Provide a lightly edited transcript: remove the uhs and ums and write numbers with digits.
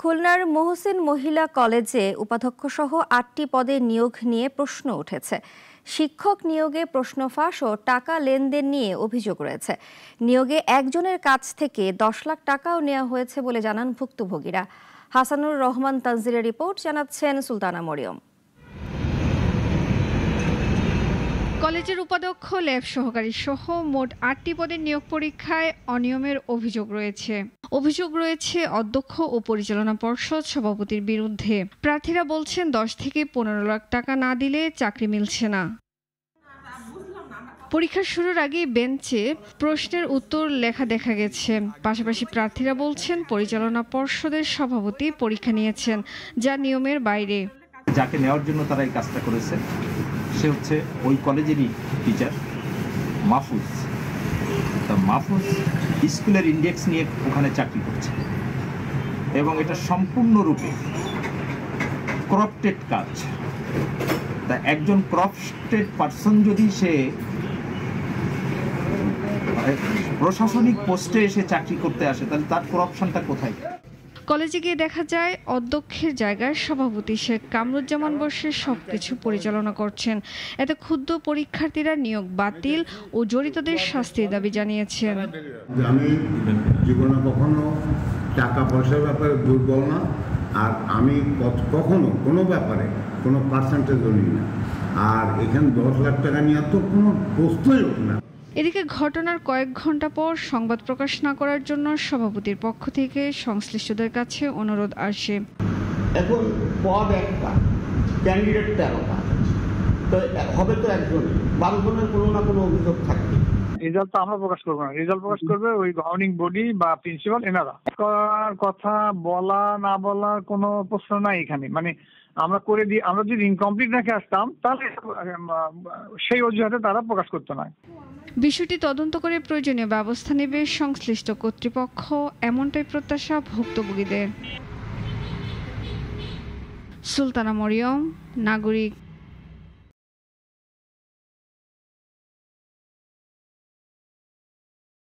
খুলনার মহসিন মহিলা কলেজে উপাধ্যক্ষসহ ৮টি পদে নিয়োগ নিয়ে প্রশ্ন উঠেছে। শিক্ষক নিয়োগে প্রশ্ন ফাঁস ও টাকা লেনদেন নিয়ে অভিযোগ রয়েছে। নিয়োগে একজনের কাছ থেকে ১০ লাখ টাকাও নেওয়া হয়েছে বলে জানান ভুক্তভোগীরা। হাসানুর রহমান তানজিরের রিপোর্ট, জানাচ্ছেন সুলতানা মরিয়ম। কলেজের উপাধ্যক্ষ, ল্যাব সহকারী সহ মোট ৮টি পদের নিয়োগ পরীক্ষায় অনিয়মের অভিযোগ রয়েছে অধ্যক্ষ ও পরিচালনা পর্ষদ সভাপতির বিরুদ্ধে। প্রার্থীরা বলছেন ১০ থেকে ১৫ লাখ টাকা না দিলে চাকরি মিলছে না। পরীক্ষা শুরুর আগেই বেঞ্চে প্রশ্নের উত্তর লেখা দেখা গেছে। পাশাপাশি প্রার্থীরা বলছেন পরিচালনা পর্ষদের সভাপতি পরীক্ষা নিয়েছেন, যা নিয়মের বাইরে। যাকে নেওয়ার জন্য তারা এই কাজটা করেছে সে হচ্ছে ওই কলেজেরই টিচার মাহফুজ। তা মাহফুজ স্কুলের ইন্ডেক্স নিয়ে ওখানে চাকরি করছে এবং এটা সম্পূর্ণরূপে করাপ্টেড কাজ। তা একজন করাপ্টেড পারসন যদি সে প্রশাসনিক পোস্টে এসে চাকরি করতে আসে তাহলে তার করাপশনটা কোথায়? কলেজে গিয়ে দেখা যায় অধ্যক্ষের জায়গায় সভাপতি শেখ কামরুজ্জামান বসে সবকিছু পরিচালনা করছেন। এতে ক্ষুব্ধ পরীক্ষার্থীরা নিয়োগ বাতিল ও জড়িতদের শাস্তির দাবি জানিয়েছেন। আমি জীবনে কখনো টাকা পয়সার ব্যাপারে দুর্বল না, আর আমি কখনো কোনো ব্যাপারে কোনো পার্সেন্টেজ নিই না, আর এখানে ১০ লাখ টাকা নিয়ে তো কোনো প্রশ্নই ওঠে না। এদিকে ঘটনার কয়েক ঘন্টা পর সংবাদ প্রকাশ না করার জন্য সভাপতির পক্ষ থেকে সংশ্লিষ্টদের কাছে অনুরোধ আসে। এখন পদ একটা, ক্যান্ডিডেট ১৩টা, তো হবে তো একজন, ১২ জনের কোনো না কোনো অভিযোগ থাকবে। রেজাল্ট তো আমরা প্রকাশ করবো না, রেজাল্ট প্রকাশ করবে ওই গভর্নিং বডি বা প্রিন্সিপাল, এনারা। কথা বলা না বলার কোনো প্রশ্ন নাই এখানে। মানে আমরা করে দিই, আমরা যদি ইনকমপ্লিট রেখে আসতাম তাহলে সেই অজুহাতে তারা প্রকাশ করতো না। বিষয়টি তদন্ত করে প্রয়োজনীয় ব্যবস্থা নেবে সংশ্লিষ্ট কর্তৃপক্ষ, এমনটাই প্রত্যাশা ভুক্তভোগীদের। সুলতানা মরিয়ম, নাগরিক।